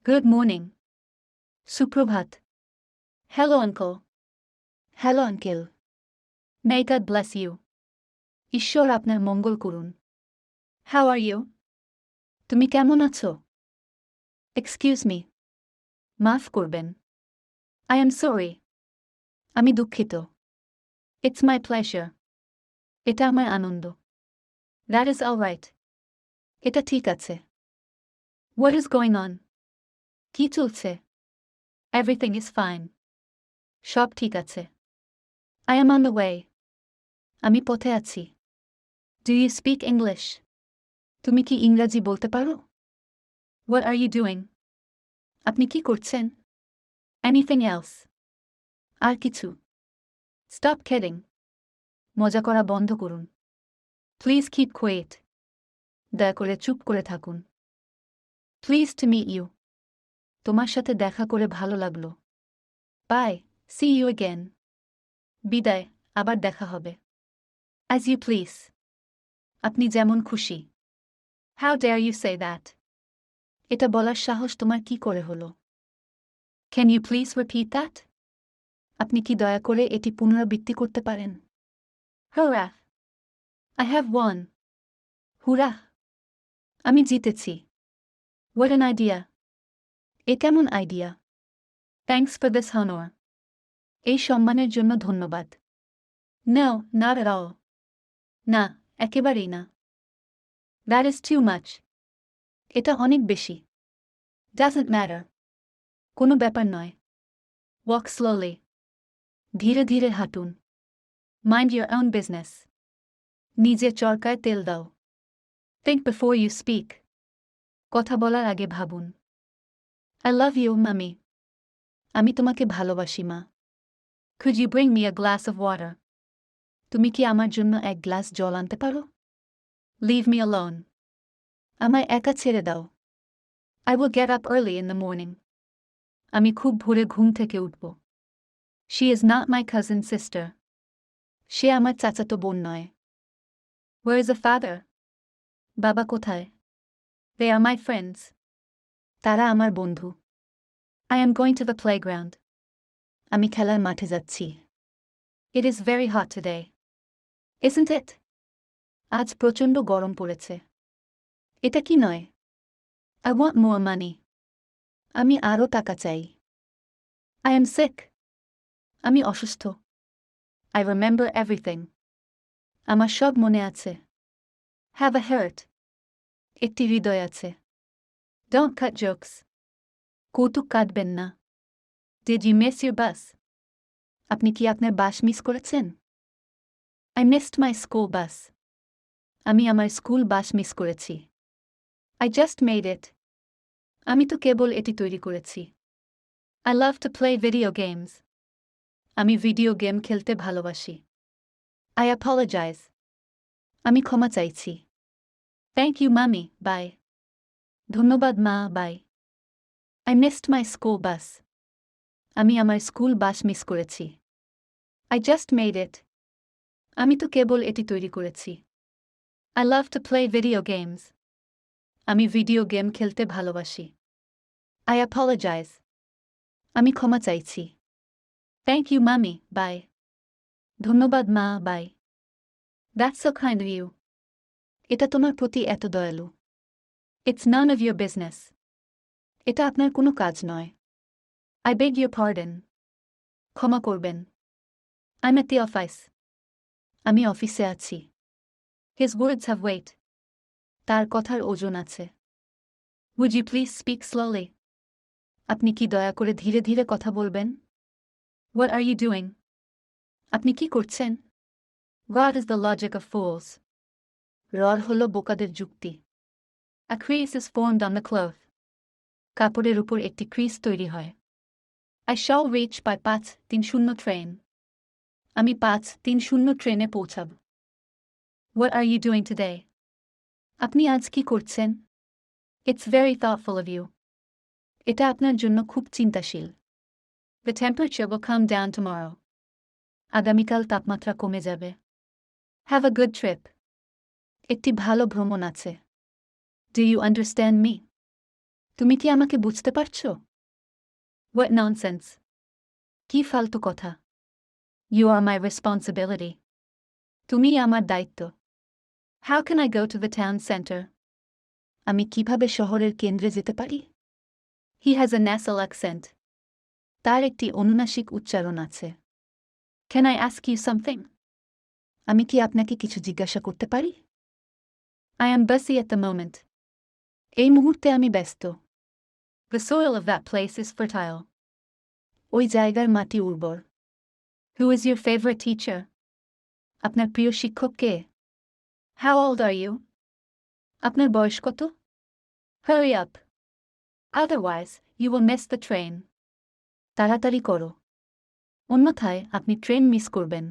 Good morning. Suprabhat. Hello, uncle. Hello, uncle. May God bless you. ঈশ্বর আপনার মঙ্গল করুন. How are you? তুমি কেমন আছো? Excuse me. মাফ করবেন. I am sorry. আমি দুঃখিত. It's my pleasure. এটা আমার আনন্দ. That is all right. এটা ঠিক আছে. What is going on? কি চলছে? Everything is fine. সব ঠিক আছে. I am on the way. আমি পথে আছি. Do you speak English? তুমি কি ইংরেজি বলতে পারো? What are you doing? আপনি কি করছেন? Anything else? আর কিছু? Stop kidding. মজা করা বন্ধ করুন. Please keep quiet. দয়া করে চুপ করে থাকুন. Pleased to meet you. তোমার সাথে দেখা করে ভালো লাগলো. Bye. See you again. বিদায়, আবার দেখা হবে. As you please. আপনি যেমন খুশি. How dare you say that? এটা বলার সাহস তোমার কি করে হলো? Can you please repeat that? আপনি কি দয়া করে এটি পুনরাবৃত্তি করতে পারেন? Hurrah! I have won. হুরা! আমি জিতেছি. What an idea! এ কেমন idea? Thanks for this honor. এই সম্মানের জন্য ধন্যবাদ. No, not at all. না, একেবারেই না. That is too much. এটা অনেক বেশি. Doesn't matter. কোনো ব্যাপার নয়. Walk slowly. ধীরে ধীরে হাঁটুন. Mind your own business. নিজের চরকায় তেল দাও. Think before you speak. কথা বলার আগে ভাবুন. I love you, mommy. আমি তোমাকে ভালোবাসি মা. Could you bring me a glass of water? তুমি কি আমার জন্য এক গ্লাস জল আনতে পারো? Leave me alone. আমায় একা ছেড়ে দাও. I will get up early in the morning. আমি খুব ভোরে ঘুম থেকে উঠব. She is not my cousin's sister. সে আমার চাচাতো বোন নয়. Where is the father? বাবা কোথায়? They are my friends. তারা আমার বন্ধু. I am going to the playground. আমি খেলার মাঠে যাচ্ছি. It is very hot today. Isn't it? আজ প্রচণ্ড গরম পড়েছে. এটা কি নয়? I want more money. আমি আরও টাকা চাই. I am sick. আমি অসুস্থ. I remember everything. আমার সব মনে আছে. Have a heart. একটি হৃদয় আছে. Don't cut jokes. কৌতুক কাটবেন না. Did you miss your bus? আপনি কি আপনার বাস মিস করেছেন? I missed my school bus. আমি আমার স্কুল বাস মিস করেছি. I just made it. আমি তো কেবল এটি তৈরি করেছি. I love to play video games. আমি ভিডিও গেম খেলতে ভালোবাসি. I apologize. আমি ক্ষমা চাইছি. Thank you, mommy. Bye. ধন্যবাদ মা. Bye. I missed my school bus. আমি আমার স্কুল বাস মিস করেছি. I just made it. আমি তো কেবল এটি তৈরি করেছি. I love to play video games. আমি ভিডিও গেম খেলতে ভালোবাসি. I apologize. আমি ক্ষমা চাইছি. Thank you, mommy. Bye. ধন্যবাদ মা. Bye. That's so kind of you. এটা তোমার প্রতি এত দয়ালু. It's none of your business. এটা আপনার কোনো কাজ নয়. I beg your pardon. ক্ষমা করবেন. I'm at the office. আমি অফিসে আছি. His words have weight. তার কথার ওজন আছে. Would you please speak slowly? আপনি কি দয়া করে ধীরে ধীরে কথা বলবেন? What are you doing? আপনি কি করছেন? What is the logic of fools? Rod হল বোকাদের যুক্তি. A crease is formed on the cloth. কাপড়ের উপর একটি ক্রিজ তৈরি হয়. I shall reach by 5:30 train. আমি 5:30 ট্রেনে পৌঁছাব. What are you doing today? আপনি আজ কি করছেন? It's very thoughtful of you. এটা আপনার জন্য খুব চিন্তাশীল. The temperature will come down tomorrow. আগামীকাল তাপমাত্রা কমে যাবে. Have a good trip. একটি ভালো ভ্রমণ আছে. Do you understand me? তুমি কি আমাকে বুঝতে পারছো? What nonsense! কি ফালতু কথা? You are my responsibility. তুমি আমার দায়িত্ব. How can I go to the town center? আমি কিভাবে শহরের কেন্দ্রে যেতে পারি? He has a nasal accent. তার একটি অনুনাসিক উচ্চারণ আছে. Can I ask you something? আমি কি আপনাকে কিছু জিজ্ঞাসা করতে পারি? I am busy at the moment. এই মুহূর্তে আমি ব্যস্ত. The soil of that place is fertile. ওই জায়গার মাটি উর্বর. Who is your favorite teacher? আপনার প্রিয় শিক্ষক কে? How old are you? আপনার বয়স কত? Hurry up. Otherwise, you will miss the train. তাড়াতাড়ি করো. অন্যথায় আপনি ট্রেন মিস করবেন.